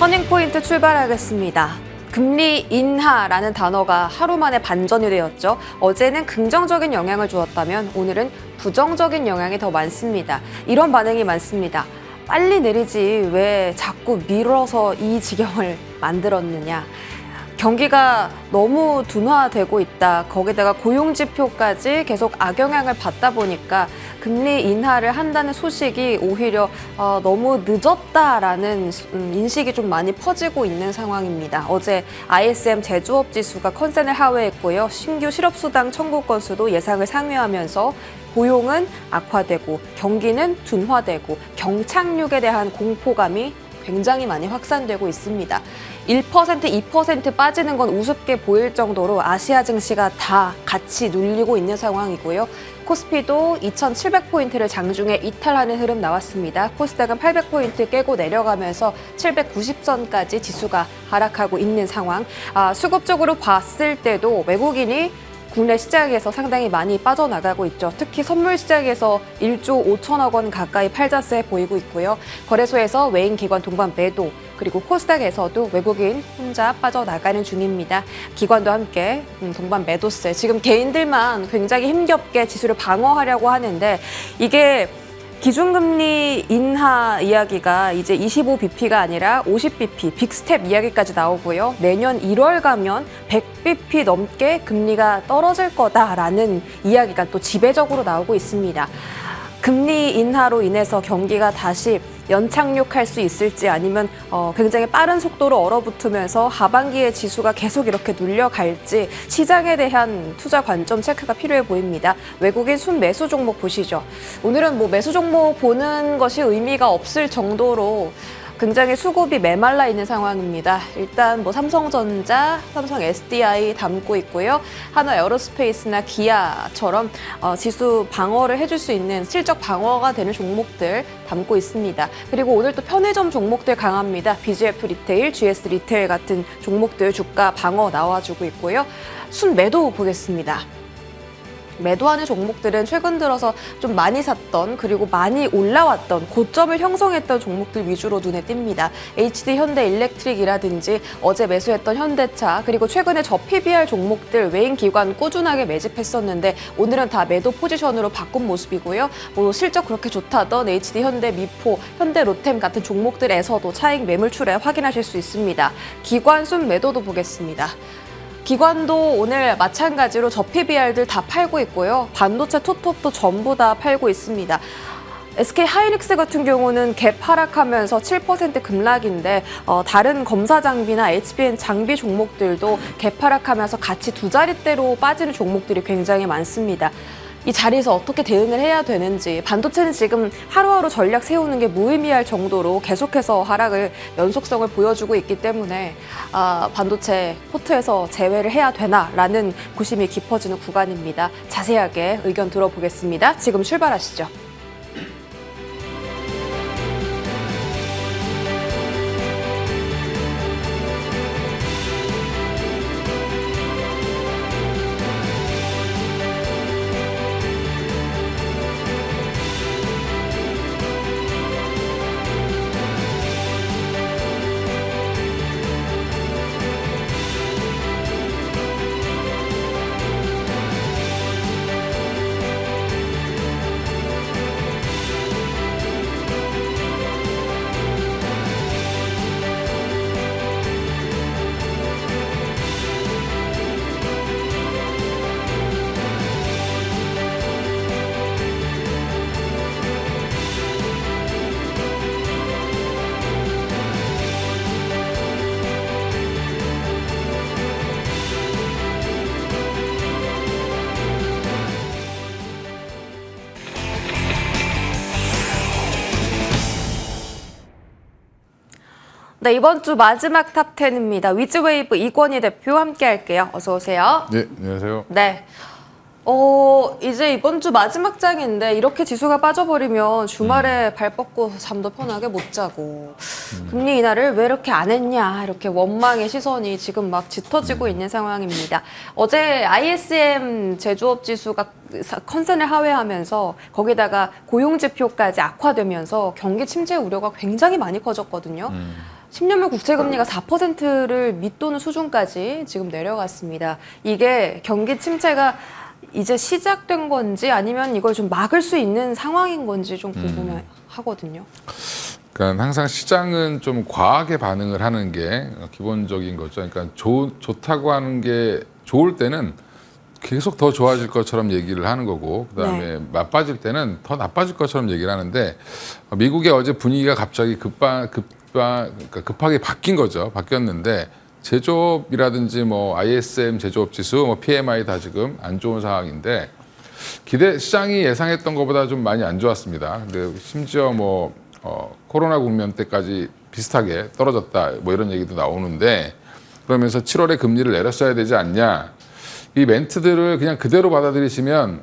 터닝포인트 출발하겠습니다. 금리 인하라는 단어가 하루 만에 반전이 되었죠. 어제는 긍정적인 영향을 주었다면 오늘은 부정적인 영향이 더 많습니다. 이런 반응이 많습니다. 빨리 내리지 왜 자꾸 미뤄서 이 지경을 만들었느냐. 경기가 너무 둔화되고 있다. 거기다가 고용지표까지 계속 악영향을 받다 보니까 금리 인하를 한다는 소식이 오히려 너무 늦었다라는 인식이 좀 많이 퍼지고 있는 상황입니다. 어제 ISM 제조업 지수가 컨센을 하회했고요. 신규 실업수당 청구 건수도 예상을 상회하면서 고용은 악화되고 경기는 둔화되고 경착륙에 대한 공포감이 굉장히 많이 확산되고 있습니다. 1%, 2% 빠지는 건 우습게 보일 정도로 아시아 증시가 다 같이 눌리고 있는 상황이고요. 코스피도 2,700포인트를 장중에 이탈하는 흐름 나왔습니다. 코스닥은 800포인트 깨고 내려가면서 790선까지 지수가 하락하고 있는 상황. 수급적으로 봤을 때도 외국인이 국내 시장에서 상당히 많이 빠져나가고 있죠. 특히 선물 시장에서 1조 5천억 원 가까이 팔자세 보이고 있고요. 거래소에서 외인 기관 동반 매도, 그리고 코스닥에서도 외국인 혼자 빠져나가는 중입니다. 기관도 함께 동반 매도세. 지금 개인들만 굉장히 힘겹게 지수를 방어하려고 하는데 이게 기준금리 인하 이야기가 이제 25bp가 아니라 50bp, 빅스텝 이야기까지 나오고요. 내년 1월 가면 100bp 넘게 금리가 떨어질 거다라는 이야기가 또 지배적으로 나오고 있습니다. 금리 인하로 인해서 경기가 다시 연착륙할 수 있을지 아니면 굉장히 빠른 속도로 얼어붙으면서 하반기에 지수가 계속 이렇게 눌려갈지 시장에 대한 투자 관점 체크가 필요해 보입니다. 외국인 순매수 종목 보시죠. 오늘은 뭐 매수 종목 보는 것이 의미가 없을 정도로 굉장히 수급이 메말라 있는 상황입니다. 일단 뭐 삼성전자, 삼성 SDI 담고 있고요. 하나 에어로스페이스나 기아처럼 지수 방어를 해줄 수 있는 실적 방어가 되는 종목들 담고 있습니다. 그리고 오늘 또 편의점 종목들 강합니다. BGF 리테일, GS 리테일 같은 종목들 주가 방어 나와주고 있고요. 순매도 보겠습니다. 매도하는 종목들은 최근 들어서 좀 많이 샀던 그리고 많이 올라왔던 고점을 형성했던 종목들 위주로 눈에 띕니다. HD 현대일렉트릭이라든지 어제 매수했던 현대차 그리고 최근에 저PBR 종목들 외인 기관 꾸준하게 매집했었는데 오늘은 다 매도 포지션으로 바꾼 모습이고요. 뭐 실적 그렇게 좋다던 HD 현대, 미포, 현대 로템 같은 종목들에서도 차익 매물출에 확인하실 수 있습니다. 기관 순 매도도 보겠습니다. 기관도 오늘 마찬가지로 저PBR들 다 팔고 있고요. 반도체 투톱도 전부 다 팔고 있습니다. SK 하이닉스 같은 경우는 갭 하락하면서 7% 급락인데 다른 검사 장비나 HBM 장비 종목들도 갭 하락하면서 같이 두 자릿대로 빠지는 종목들이 굉장히 많습니다. 이 자리에서 어떻게 대응을 해야 되는지 반도체는 지금 하루하루 전략 세우는 게 무의미할 정도로 계속해서 하락을 연속성을 보여주고 있기 때문에 반도체 포트에서 제외를 해야 되나라는 고심이 깊어지는 구간입니다. 자세하게 의견 들어보겠습니다. 지금 출발하시죠. 네, 이번 주 마지막 탑10입니다. 위즈웨이브 이권희 대표 함께 할게요. 어서 오세요. 네, 안녕하세요. 네. 이제 이번 주 마지막 장인데 이렇게 지수가 빠져버리면 주말에 발 뻗고 잠도 편하게 못 자고 금리 인하를 왜 이렇게 안 했냐 이렇게 원망의 시선이 지금 막 짙어지고 있는 상황입니다. 어제 ISM 제조업 지수가 컨센을 하회하면서 거기다가 고용지표까지 악화되면서 경기 침체 우려가 굉장히 많이 커졌거든요. 10년물 국채금리가 4%를 밑도는 수준까지 지금 내려갔습니다. 이게 경기 침체가 이제 시작된 건지 아니면 이걸 좀 막을 수 있는 상황인 건지 좀 궁금하거든요. 그러니까 항상 시장은 좀 과하게 반응을 하는 게 기본적인 거죠. 그러니까 좋다고 하는 게 좋을 때는 계속 더 좋아질 것처럼 얘기를 하는 거고, 그다음에 나빠질 때는 더 나빠질 것처럼 얘기를 하는데, 미국의 어제 분위기가 갑자기 그러니까 급하게 바뀐 거죠. 바뀌었는데 제조업이라든지 뭐 ISM 제조업 지수, 뭐 PMI 다 지금 안 좋은 상황인데 시장이 예상했던 것보다 좀 많이 안 좋았습니다. 근데 심지어 뭐 코로나 국면 때까지 비슷하게 떨어졌다 뭐 이런 얘기도 나오는데, 그러면서 7월에 금리를 내렸어야 되지 않냐, 이 멘트들을 그냥 그대로 받아들이시면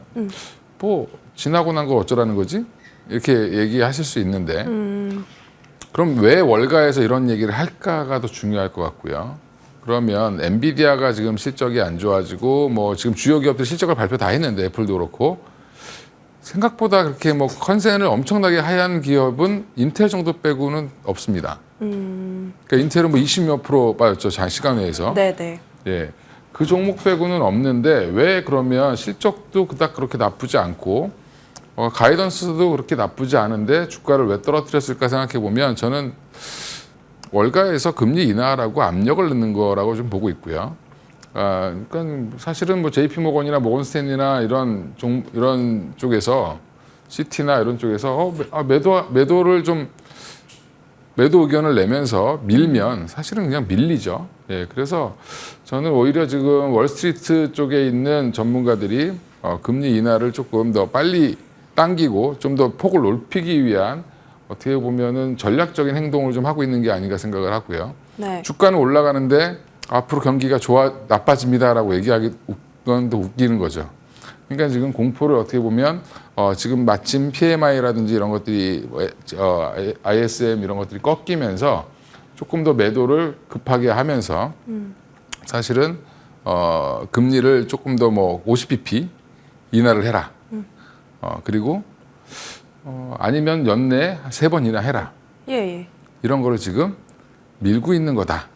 뭐 지나고 난 거 어쩌라는 거지? 이렇게 얘기하실 수 있는데 그럼 왜 월가에서 이런 얘기를 할까가 더 중요할 것 같고요. 그러면 엔비디아가 지금 실적이 안 좋아지고 뭐 지금 주요 기업들 실적을 발표 다 했는데 애플도 그렇고 생각보다 그렇게 뭐 컨센을 엄청나게 하얀 기업은 인텔 정도 빼고는 없습니다. 그러니까 인텔은 뭐 20몇 프로 빠졌죠, 시간 내에서. 네네. 예, 그 종목 빼고는 없는데 왜 그러면 실적도 그닥 그렇게 나쁘지 않고 가이던스도 그렇게 나쁘지 않은데 주가를 왜 떨어뜨렸을까 생각해 보면 저는 월가에서 금리 인하라고 압력을 넣는 거라고 좀 보고 있고요. 그러니까 사실은 뭐 JP모건이나 모건스탠리나 이런 쪽에서 시티나 이런 쪽에서 매도를 좀 매도 의견을 내면서 밀면 사실은 그냥 밀리죠. 예, 그래서 저는 오히려 지금 월스트리트 쪽에 있는 전문가들이 금리 인하를 조금 더 빨리 당기고 좀 더 폭을 넓히기 위한 어떻게 보면은 전략적인 행동을 좀 하고 있는 게 아닌가 생각을 하고요. 네. 주가는 올라가는데 앞으로 경기가 나빠집니다라고 얘기하기 건 더 웃기는 거죠. 그러니까 지금 공포를 어떻게 보면 지금 마침 PMI라든지 이런 것들이 ISM 이런 것들이 꺾이면서 조금 더 매도를 급하게 하면서 사실은 금리를 조금 더 뭐 50bp 인하를 해라. 그리고 아니면 연내 3번 인하해라. 예. 이런 거를 지금 밀고 있는 거다.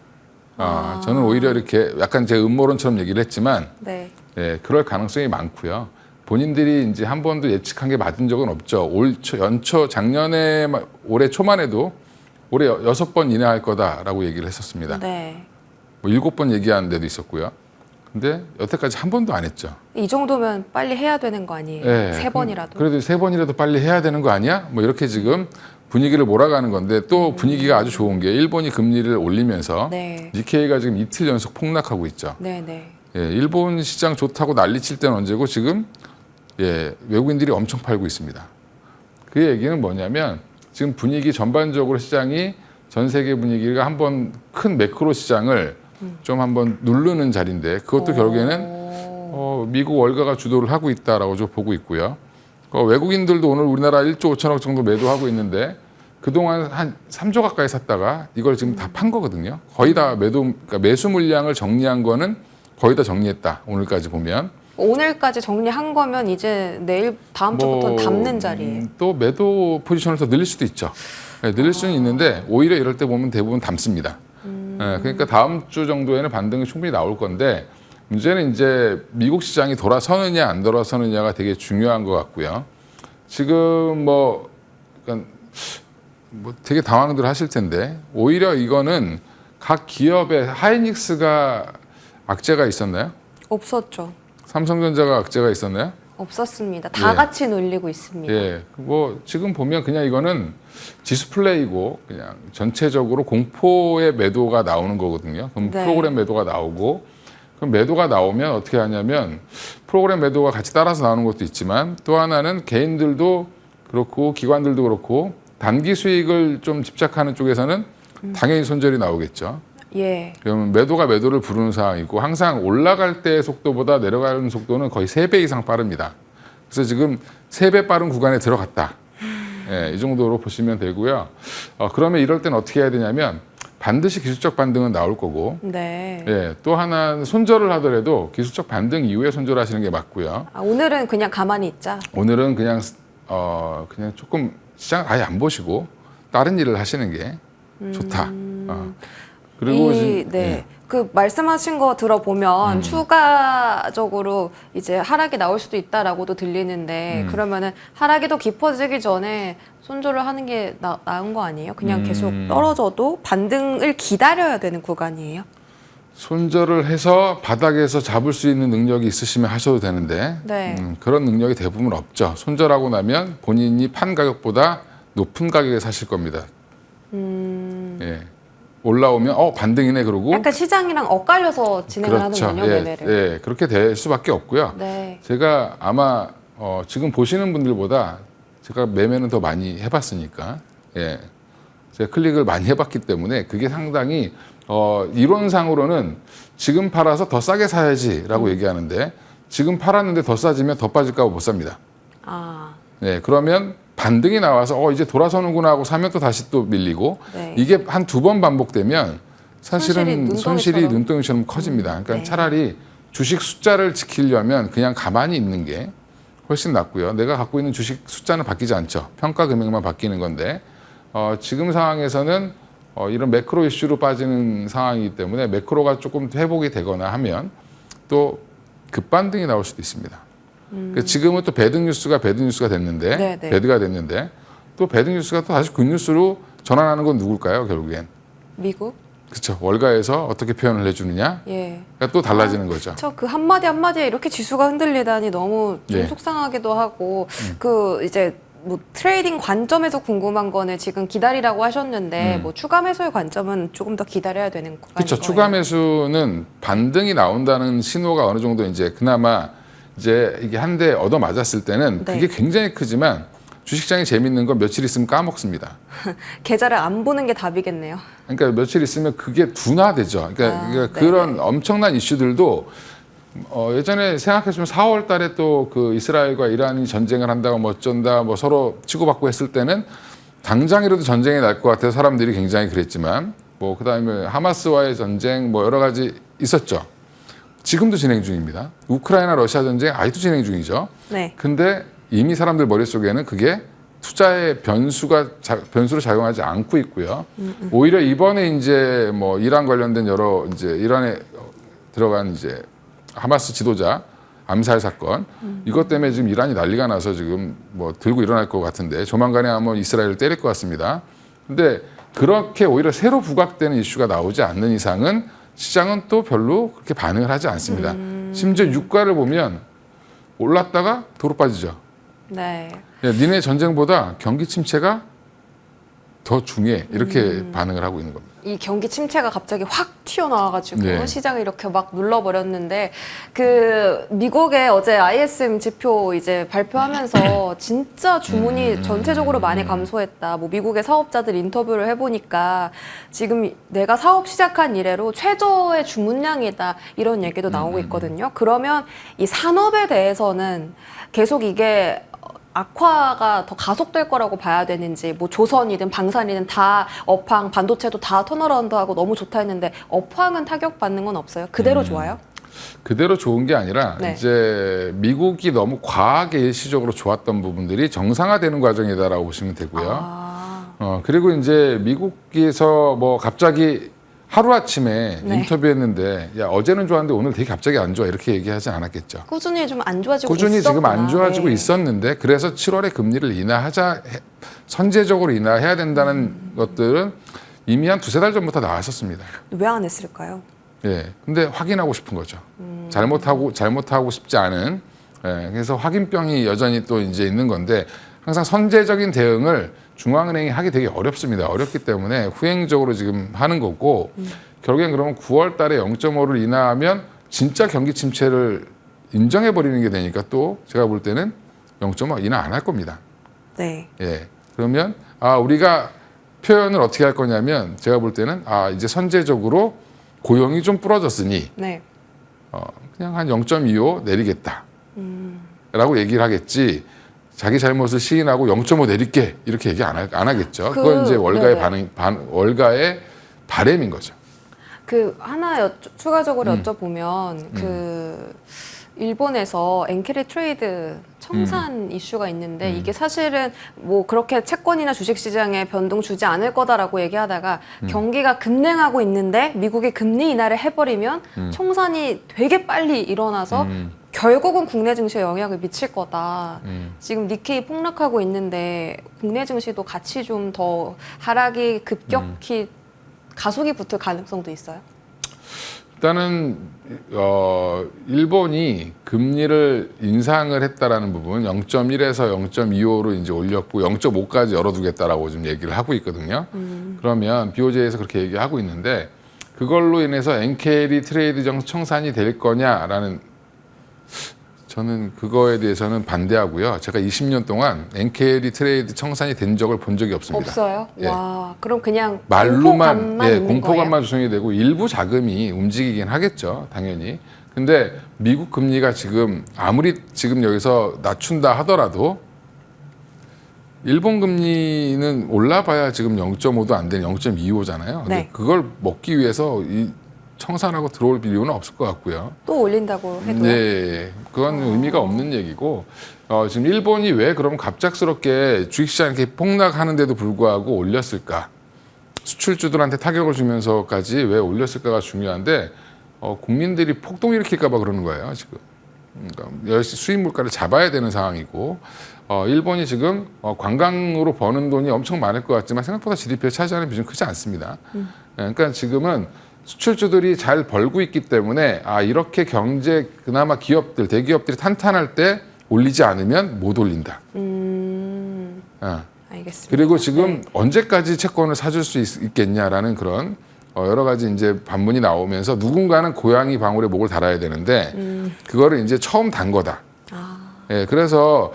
저는 오히려 이렇게 약간 제 음모론처럼 얘기를 했지만 네. 예, 그럴 가능성이 많고요. 본인들이 이제 한 번도 예측한 게 맞은 적은 없죠. 작년에 올해 초만 해도 올해 6번 인하할 거다라고 얘기를 했었습니다. 네. 뭐 7번 얘기한 데도 있었고요. 근데 여태까지 한 번도 안 했죠. 이 정도면 빨리 해야 되는 거 아니에요? 네, 3번이라도. 그래도 3번이라도 빨리 해야 되는 거 아니야? 뭐 이렇게 지금 분위기를 몰아가는 건데 또 분위기가 아주 좋은 게 일본이 금리를 올리면서 네. 니케이가 지금 이틀 연속 폭락하고 있죠. 네네. 예, 일본 시장 좋다고 난리칠 때는 언제고 지금 외국인들이 엄청 팔고 있습니다. 그 얘기는 뭐냐면 지금 분위기 전반적으로 시장이 전 세계 분위기가 한번 큰 매크로 시장을 좀 한번 누르는 자리인데 그것도 결국에는 미국 월가가 주도를 하고 있다라고 좀 보고 있고요. 외국인들도 오늘 우리나라 1조 5천억 정도 매도하고 있는데 그동안 한 3조 가까이 샀다가 이걸 지금 다 판 거거든요. 거의 다 그러니까 매수 물량을 정리한 거는 거의 다 정리했다. 오늘까지 보면. 오늘까지 정리한 거면 이제 내일 다음 주부터는 담는 자리예요. 또 매도 포지션을 더 늘릴 수도 있죠. 네, 늘릴 수는 있는데 오히려 이럴 때 보면 대부분 담습니다. 그러니까 다음 주 정도에는 반등이 충분히 나올 건데 문제는 이제 미국 시장이 돌아서느냐 안 돌아서느냐가 되게 중요한 것 같고요. 지금 그러니까 되게 당황들 하실 텐데 오히려 이거는 각 기업의 하이닉스가 악재가 있었나요? 없었죠. 삼성전자가 악재가 있었나요? 없었습니다. 다 같이 눌리고 있습니다. 예, 뭐 지금 보면 그냥 이거는 디스플레이고 그냥 전체적으로 공포의 매도가 나오는 거거든요. 그럼 네. 프로그램 매도가 나오고 그럼 매도가 나오면 어떻게 하냐면 프로그램 매도가 같이 따라서 나오는 것도 있지만 또 하나는 개인들도 그렇고 기관들도 그렇고 단기 수익을 좀 집착하는 쪽에서는 당연히 손절이 나오겠죠. 예. 그러면 매도가 매도를 부르는 상황이고 항상 올라갈 때의 속도보다 내려가는 속도는 거의 3배 이상 빠릅니다. 그래서 지금 3배 빠른 구간에 들어갔다. 예, 이 정도로 보시면 되고요. 그러면 이럴 때는 어떻게 해야 되냐면 반드시 기술적 반등은 나올 거고 네. 예, 또 하나 손절을 하더라도 기술적 반등 이후에 손절하시는 게 맞고요. 오늘은 그냥 가만히 있자. 오늘은 그냥 조금 시장 아예 안 보시고 다른 일을 하시는 게 좋다. 그리고 네. 그 말씀하신 거 들어보면 추가적으로 이제 하락이 나올 수도 있다라고도 들리는데 그러면은 하락이 더 깊어지기 전에 손절을 하는 게 나은 거 아니에요? 그냥 계속 떨어져도 반등을 기다려야 되는 구간이에요? 손절을 해서 바닥에서 잡을 수 있는 능력이 있으시면 하셔도 되는데 네. 그런 능력이 대부분 없죠. 손절하고 나면 본인이 판 가격보다 높은 가격에 사실 겁니다. 예. 올라오면 반등이네 그러고 약간 시장이랑 엇갈려서 진행을 그렇죠. 하는군요, 매매를. 예, 그렇게 될 수밖에 없고요. 네. 제가 아마 지금 보시는 분들보다 제가 매매는 더 많이 해봤으니까 예, 제가 클릭을 많이 해봤기 때문에 그게 상당히 이론상으로는 지금 팔아서 더 싸게 사야지라고 얘기하는데 지금 팔았는데 더 싸지면 더 빠질까 봐 못 삽니다. 아, 네, 그러면 반등이 나와서 이제 돌아서는구나 하고 사면 또 다시 또 밀리고 네. 이게 한 두 번 반복되면 사실은 손실이 손실이 눈덩이처럼 커집니다. 그러니까 네. 차라리 주식 숫자를 지키려면 그냥 가만히 있는 게 훨씬 낫고요. 내가 갖고 있는 주식 숫자는 바뀌지 않죠. 평가 금액만 바뀌는 건데 지금 상황에서는 이런 매크로 이슈로 빠지는 상황이기 때문에 매크로가 조금 회복이 되거나 하면 또 급반등이 나올 수도 있습니다. 그러니까 지금은 또 배드 뉴스가 됐는데 네, 네. 배드가 됐는데 또 배드 뉴스가 또 다시 굿뉴스로 전환하는 건 누굴까요? 결국엔 미국? 그렇죠. 월가에서 어떻게 표현을 해주느냐 예. 그러니까 또 달라지는 거죠. 저 그 한마디 한마디에 이렇게 지수가 흔들리다니 너무 좀 예. 속상하기도 하고 그 이제 뭐 트레이딩 관점에서 궁금한 거는 지금 기다리라고 하셨는데 뭐 추가 매수의 관점은 조금 더 기다려야 되는 구간인 그렇죠. 거예요. 추가 매수는 반등이 나온다는 신호가 어느 정도 이제 그나마 이제 이게 한 대 얻어 맞았을 때는 네. 그게 굉장히 크지만 주식시장이 재밌는 건 며칠 있으면 까먹습니다. 계좌를 안 보는 게 답이겠네요. 그러니까 며칠 있으면 그게 둔화되죠. 그러니까, 네네. 그런 엄청난 이슈들도 예전에 생각해보면 4월 달에 또 그 이스라엘과 이란이 전쟁을 한다고 뭐 어쩐다 뭐 서로 치고받고 했을 때는 당장이라도 전쟁이 날 것 같아서 사람들이 굉장히 그랬지만 뭐 그다음에 하마스와의 전쟁 뭐 여러 가지 있었죠. 지금도 진행 중입니다. 우크라이나 러시아 전쟁 아직도 진행 중이죠. 네. 근데 이미 사람들 머릿속에는 그게 투자의 변수로 작용하지 않고 있고요. 오히려 이번에 이제 뭐 이란 관련된 여러 이제 이란에 들어간 이제 하마스 지도자 암살 사건 이것 때문에 지금 이란이 난리가 나서 지금 뭐 들고 일어날 것 같은데 조만간에 아마 이스라엘을 때릴 것 같습니다. 근데 그렇게 오히려 새로 부각되는 이슈가 나오지 않는 이상은 시장은 또 별로 그렇게 반응을 하지 않습니다. 심지어 유가를 보면 올랐다가 도로 빠지죠. 네. 야, 니네 전쟁보다 경기 침체가 더 중요해. 이렇게 반응을 하고 있는 겁니다. 이 경기 침체가 갑자기 확 튀어나와가지고 네. 시장을 이렇게 막 눌러버렸는데 그 미국의 어제 ISM 지표 이제 발표하면서 진짜 주문이 전체적으로 많이 감소했다. 뭐 미국의 사업자들 인터뷰를 해보니까 지금 내가 사업 시작한 이래로 최저의 주문량이다 이런 얘기도 나오고 있거든요. 그러면 이 산업에 대해서는 계속 이게 악화가 더 가속될 거라고 봐야 되는지 뭐 조선이든 방산이든 다 업황 반도체도 다 턴어라운드하고 너무 좋다 했는데 업황은 타격받는 건 없어요? 그대로 좋아요? 그대로 좋은 게 아니라 네. 이제 미국이 너무 과하게 일시적으로 좋았던 부분들이 정상화되는 과정이다라고 보시면 되고요. 그리고 이제 미국에서 뭐 갑자기 하루아침에 네. 인터뷰했는데 야 어제는 좋았는데 오늘 되게 갑자기 안 좋아 이렇게 얘기하지 않았겠죠. 꾸준히 좀 안 좋아지고 꾸준히 지금 있었구나. 안 좋아지고 네. 있었는데 그래서 7월에 금리를 선제적으로 인하해야 된다는 것들은 이미 한 두세 달 전부터 나왔었습니다. 왜 안 했을까요? 예. 근데 확인하고 싶은 거죠. 잘못하고 싶지 않은. 예. 그래서 확인병이 여전히 또 이제 있는 건데 항상 선제적인 대응을 중앙은행이 하기 되게 어렵습니다. 어렵기 때문에 후행적으로 지금 하는 거고 결국엔 그러면 9월 달에 0.5를 인하하면 진짜 경기 침체를 인정해 버리는 게 되니까 또 제가 볼 때는 0.5 인하 안 할 겁니다. 네. 예. 그러면 우리가 표현을 어떻게 할 거냐면 제가 볼 때는 이제 선제적으로 고용이 좀 부러졌으니 네. 그냥 한 0.25 내리겠다. 라고 얘기를 하겠지. 자기 잘못을 시인하고 0.5 내릴게 이렇게 얘기 안 하겠죠. 그건 이제 월가의 월가의 바람인 거죠. 그 하나 추가적으로 여쭤보면 그 일본에서 엔캐리 트레이드 청산 이슈가 있는데 이게 사실은 뭐 그렇게 채권이나 주식 시장에 변동 주지 않을 거다라고 얘기하다가 경기가 급냉하고 있는데 미국이 금리 인하를 해버리면 청산이 되게 빨리 일어나서 결국은 국내 증시에 영향을 미칠 거다. 지금 니케이 폭락하고 있는데 국내 증시도 같이 좀 더 하락이 급격히 가속이 붙을 가능성도 있어요? 일단은 일본이 금리를 인상을 했다라는 부분 0.1에서 0.25로 이제 올렸고 0.5까지 열어두겠다라고 지금 얘기를 하고 있거든요. 그러면 BOJ에서 그렇게 얘기하고 있는데 그걸로 인해서 엔캐리 트레이드 청산이 될 거냐라는 저는 그거에 대해서는 반대하고요. 제가 20년 동안 엔캐리 트레이드 청산이 된 적을 본 적이 없습니다. 없어요? 예. 와, 그럼 그냥 말로만 공포감만 있는 공포감만 거예요? 조성이 되고 일부 자금이 움직이긴 하겠죠, 당연히. 근데 미국 금리가 지금 아무리 지금 여기서 낮춘다 하더라도 일본 금리는 올라봐야 지금 0.5도 안 되는 0.25잖아요. 근데 네. 그걸 먹기 위해서 이 청산하고 들어올 이유는 없을 것 같고요. 또 올린다고 해도 네, 그건 의미가 없는 얘기고 지금 일본이 왜 그럼 갑작스럽게 주식시장 이렇게 폭락하는데도 불구하고 올렸을까? 수출주들한테 타격을 주면서까지 왜 올렸을까가 중요한데 국민들이 폭동 일으킬까봐 그러는 거예요 지금. 그러니까 수입 물가를 잡아야 되는 상황이고 일본이 지금 관광으로 버는 돈이 엄청 많을 것 같지만 생각보다 GDP에 차지하는 비중이 크지 않습니다. 그러니까 지금은 수출주들이 잘 벌고 있기 때문에 이렇게 경제 그나마 기업들 대기업들이 탄탄할 때 올리지 않으면 못 올린다. 알겠습니다. 그리고 지금 언제까지 채권을 사줄 수 있겠냐라는 그런 여러 가지 이제 반문이 나오면서 누군가는 고양이 방울에 목을 달아야 되는데 그거를 이제 처음 단 거다. 예, 그래서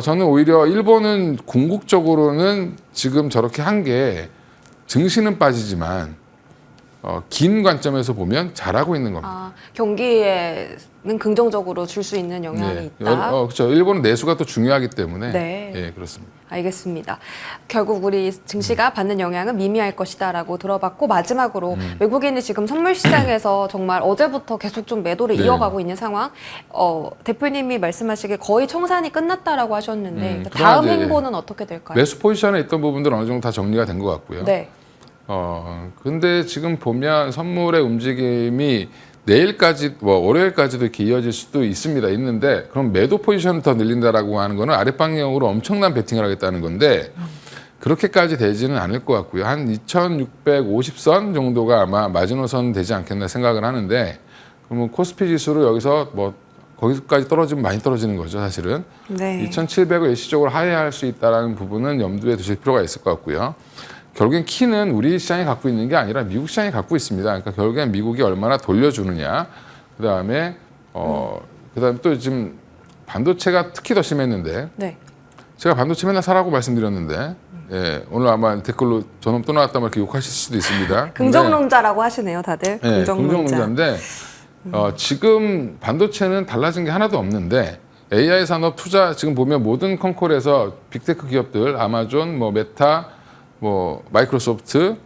저는 오히려 일본은 궁극적으로는 지금 저렇게 한 게 증시는 빠지지만 긴 관점에서 보면 잘하고 있는 겁니다. 경기에는 긍정적으로 줄 수 있는 영향이 있다. 그렇죠. 일본은 내수가 또 중요하기 때문에. 네. 예, 그렇습니다. 알겠습니다. 결국 우리 증시가 받는 영향은 미미할 것이다라고 들어봤고 마지막으로 외국인이 지금 선물 시장에서 정말 어제부터 계속 좀 매도를 네. 이어가고 있는 상황. 대표님이 말씀하시기에 거의 청산이 끝났다라고 하셨는데 그러나 다음 이제 행보는 어떻게 될까요? 매수 포지션에 있던 부분들은 어느 정도 다 정리가 된 것 같고요. 네. 근데 지금 보면 선물의 움직임이 내일까지, 월요일까지도 이렇게 이어질 수도 있는데, 그럼 매도 포지션을 더 늘린다라고 하는 거는 아랫방향으로 엄청난 베팅을 하겠다는 건데, 그렇게까지 되지는 않을 것 같고요. 한 2,650선 정도가 아마 마지노선 되지 않겠나 생각을 하는데, 그러면 코스피 지수로 여기서 거기까지 떨어지면 많이 떨어지는 거죠, 사실은. 네. 2,700을 일시적으로 하회할 수 있다는 부분은 염두에 두실 필요가 있을 것 같고요. 결국엔 키는 우리 시장이 갖고 있는 게 아니라 미국 시장이 갖고 있습니다. 그러니까 결국엔 미국이 얼마나 돌려주느냐. 그다음에 그다음에 또 지금 반도체가 특히 더 심했는데 네. 제가 반도체 맨날 사라고 말씀드렸는데 예, 오늘 아마 댓글로 저놈 또 나왔다면 이렇게 욕하실 수도 있습니다. 긍정론자라고 하시네요, 다들. 네, 긍정론자. 긍정론자인데 지금 반도체는 달라진 게 하나도 없는데 AI 산업 투자 지금 보면 모든 컨콜에서 빅테크 기업들 아마존, 메타, 마이크로소프트,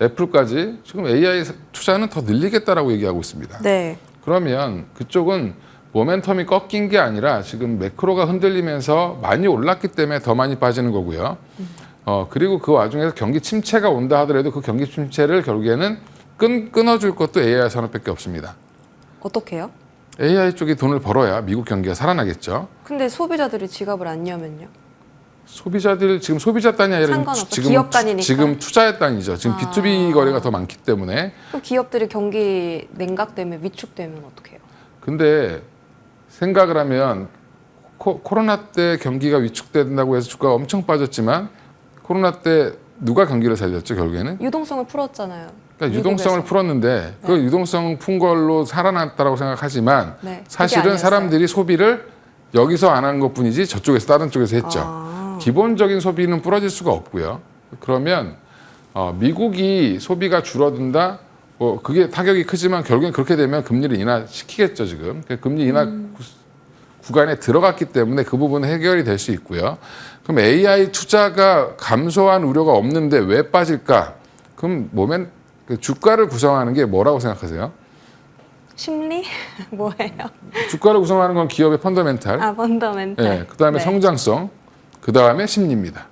애플까지 지금 AI 투자는 더 늘리겠다라고 얘기하고 있습니다. 네. 그러면 그쪽은 모멘텀이 꺾인 게 아니라 지금 매크로가 흔들리면서 많이 올랐기 때문에 더 많이 빠지는 거고요. 그리고 그 와중에서 경기 침체가 온다 하더라도 그 경기 침체를 결국에는 끊어줄 것도 AI 산업밖에 없습니다. 어떻게 해요? AI 쪽이 돈을 벌어야 미국 경기가 살아나겠죠. 근데 소비자들이 지갑을 안 여면요? 소비자들 지금 소비자 단이 아니라 상관없어. 기업 단이니까. 지금 투자의 단이죠. 지금 B2B 거래가 더 많기 때문에. 그럼 기업들이 경기 냉각되면 위축되면 어떻게 해요? 근데 생각을 하면 코로나 때 경기가 위축된다고 해서 주가가 엄청 빠졌지만 코로나 때 누가 경기를 살렸죠 결국에는? 유동성을 풀었잖아요. 그러니까 유동성을 풀었는데 그 유동성 푼 걸로 살아났다고 생각하지만 네, 그게 사실은 아니었어요. 사람들이 소비를 여기서 안 한 것뿐이지 저쪽에서 다른 쪽에서 했죠. 기본적인 소비는 부러질 수가 없고요. 그러면 미국이 소비가 줄어든다. 그게 타격이 크지만 결국엔 그렇게 되면 금리를 인하시키겠죠 지금. 그러니까 금리 인하 구간에 들어갔기 때문에 그 부분은 해결이 될 수 있고요. 그럼 AI 투자가 감소한 우려가 없는데 왜 빠질까? 그럼 주가를 구성하는 게 뭐라고 생각하세요? 심리? 뭐예요? 주가를 구성하는 건 기업의 펀더멘탈, 아, 펀더멘탈. 그다음에 네. 성장성, 그다음에 심리입니다.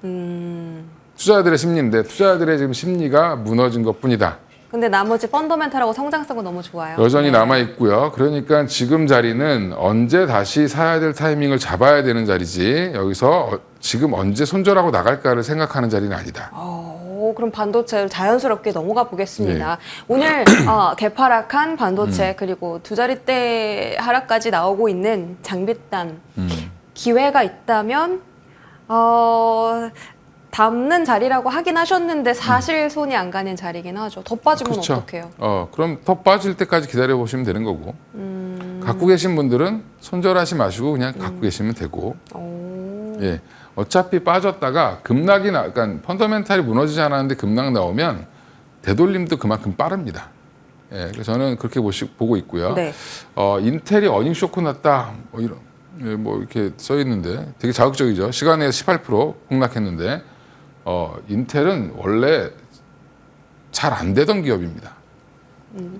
투자자들의 심리인데 투자자들의 지금 심리가 무너진 것뿐이다. 근데 나머지 펀더멘탈하고 성장성은 너무 좋아요. 여전히 네. 남아 있고요. 그러니까 지금 자리는 언제 다시 사야 될 타이밍을 잡아야 되는 자리지 여기서 지금 언제 손절하고 나갈까를 생각하는 자리는 아니다. 그럼 반도체를 자연스럽게 넘어가 보겠습니다. 네. 오늘 개파락한 반도체 그리고 두 자릿대 하락까지 나오고 있는 장비단 기회가 있다면 담는 자리라고 하긴 하셨는데 사실 손이 안 가는 자리긴 하죠. 더 빠지면 그렇죠. 어떡해요? 그럼 더 빠질 때까지 기다려 보시면 되는 거고. 갖고 계신 분들은 손절하지 마시고 그냥 갖고 계시면 되고. 예. 어차피 빠졌다가 급락이 그러니까 펀더멘탈이 무너지지 않았는데 급락 나오면 되돌림도 그만큼 빠릅니다. 예. 그래서 저는 그렇게 보고 있고요. 네. 인텔이 어닝 쇼크 났다. 뭐 이렇게 써 있는데 되게 자극적이죠. 시간에 18% 폭락했는데 인텔은 원래 잘 안 되던 기업입니다.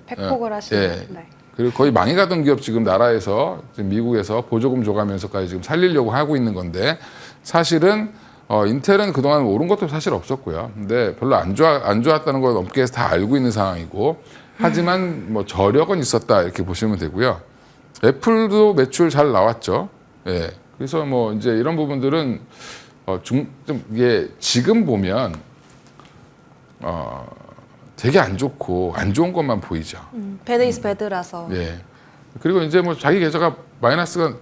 팩폭을 하시는. 예. 네. 그리고 거의 망해가던 기업 지금 나라에서 지금 미국에서 보조금 줘가면서까지 지금 살리려고 하고 있는 건데 사실은 인텔은 그동안 오른 것도 사실 없었고요. 근데 별로 안 좋았다는 걸 업계에서 다 알고 있는 상황이고 하지만 뭐 저력은 있었다 이렇게 보시면 되고요. 애플도 매출 잘 나왔죠. 예. 그래서 뭐 이제 이런 부분들은 좀 이게 지금 보면 되게 안 좋고 안 좋은 것만 보이죠. 배드 이스 배드라서. 예. 그리고 이제 뭐 자기 계좌가 마이너스가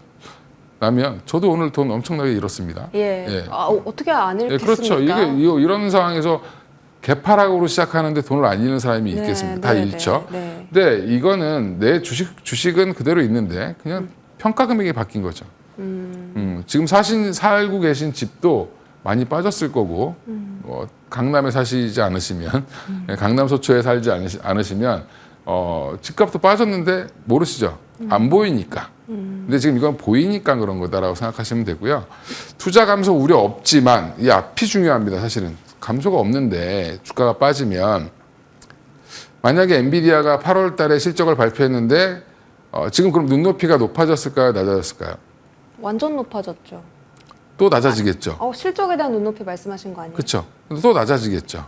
나면 저도 오늘 돈 엄청나게 잃었습니다. 예. 예. 어떻게 안 예, 읽겠습니까? 그렇죠. 이런 상황에서 개파락으로 시작하는데 돈을 안 잃는 사람이 있겠습니까? 다 잃죠. 네. 근데 이거는 내 주식은 그대로 있는데 그냥 평가 금액이 바뀐 거죠. 지금 살고 계신 집도 많이 빠졌을 거고 강남에 사시지 않으시면 강남 소초에 살지 않으시면 집값도 빠졌는데 모르시죠. 안 보이니까. 근데 지금 이건 보이니까 그런 거다라고 생각하시면 되고요. 투자 감소 우려 없지만 이 앞이 중요합니다. 사실은 감소가 없는데 주가가 빠지면 만약에 엔비디아가 8월 달에 실적을 발표했는데 지금 그럼 눈높이가 높아졌을까요? 낮아졌을까요? 완전 높아졌죠. 또 낮아지겠죠. 실적에 대한 눈높이 말씀하신 거 아니에요? 그렇죠. 또 낮아지겠죠.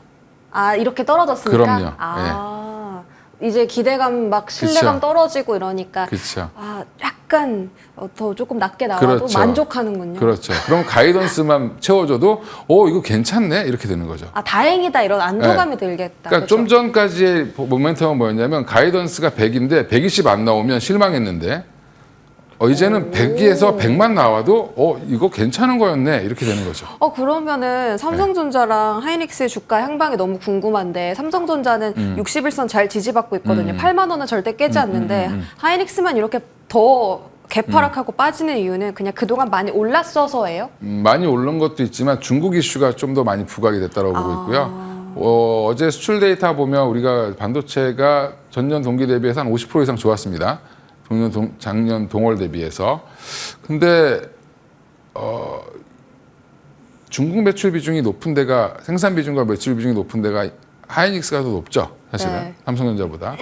이렇게 떨어졌으니까? 그럼요. 이제 기대감 막 신뢰감 그쵸. 떨어지고 이러니까 그렇죠. 약간 더 조금 낮게 나와도 그렇죠. 만족하는군요. 그렇죠. 그럼 가이던스만 채워줘도 이거 괜찮네 이렇게 되는 거죠. 다행이다 이런 안도감이 들겠다. 그러니까 그렇죠? 좀 전까지의 모멘텀은 뭐였냐면 가이던스가 100인데 120 안 나오면 실망했는데 이제는 100에서 100만 나와도 이거 괜찮은 거였네 이렇게 되는 거죠. 그러면은 삼성전자랑 하이닉스의 주가 향방이 너무 궁금한데 삼성전자는 61선 잘 지지받고 있거든요. 8만 원은 절대 깨지 않는데 하이닉스만 이렇게 더 개파락하고 빠지는 이유는 그냥 그동안 많이 올랐어서예요? 많이 오른 것도 있지만 중국 이슈가 좀 더 많이 부각이 됐다고 보고 있고요. 어제 수출 데이터 보면 우리가 반도체가 전년 동기 대비해서 한 50% 이상 좋았습니다. 작년 동월 대비해서. 근데 중국 매출 비중이 높은 데가 생산 비중과 매출 비중이 높은 데가 하이닉스가 더 높죠. 사실은 네. 삼성전자보다.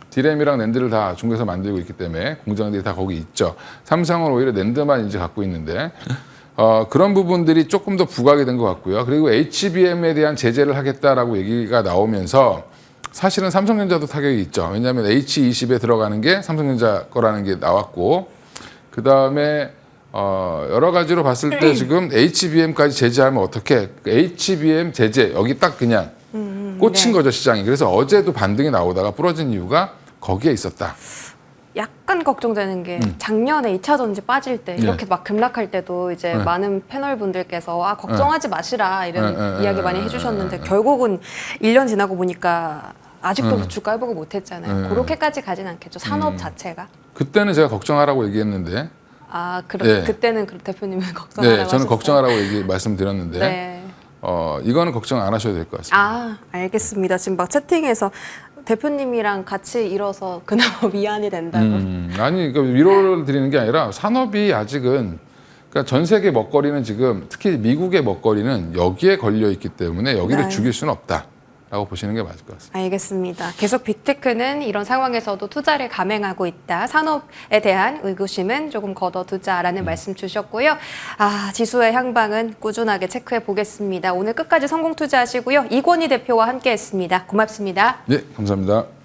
디램이랑 낸드를 다 중국에서 만들고 있기 때문에 공장들이 다 거기 있죠. 삼성은 오히려 낸드만 이제 갖고 있는데 그런 부분들이 조금 더 부각이 된 것 같고요. 그리고 HBM에 대한 제재를 하겠다라고 얘기가 나오면서 사실은 삼성전자도 타격이 있죠. 왜냐하면 H20에 들어가는 게 삼성전자 거라는 게 나왔고 그 다음에 여러 가지로 봤을 때 지금 HBM까지 제재하면 어떻게 HBM 제재 여기 딱 그냥 꽂힌 거죠 시장이. 그래서 어제도 반등이 나오다가 부러진 이유가 거기에 있었다. 약간 걱정되는 게 작년에 2차 전지 빠질 때 이렇게 막 급락할 때도 이제 많은 패널 분들께서 걱정하지 마시라 이런 이야기 많이 해주셨는데 결국은 1년 지나고 보니까 아직도 주가 회복을 못했잖아요. 그렇게까지 가진 않겠죠. 산업 자체가. 그때는 제가 걱정하라고 얘기했는데 그때는 대표님은 걱정하라고 저는 하셨어요? 걱정하라고 말씀드렸는데 네. 이거는 걱정 안 하셔도 될 것 같습니다. 알겠습니다. 지금 막 채팅에서 대표님이랑 같이 일어서 그나마 위안이 된다고. 아니, 그러니까 위로를 드리는 게 아니라 산업이 아직은 그러니까 전 세계 먹거리는 지금 특히 미국의 먹거리는 여기에 걸려 있기 때문에 여기를 네. 죽일 수는 없다. 라고 보시는 게 맞을 것 같습니다. 알겠습니다. 계속 빅테크는 이런 상황에서도 투자를 감행하고 있다. 산업에 대한 의구심은 조금 걷어두자라는 말씀 주셨고요. 지수의 향방은 꾸준하게 체크해 보겠습니다. 오늘 끝까지 성공 투자하시고요. 이권희 대표와 함께했습니다. 고맙습니다. 네, 감사합니다.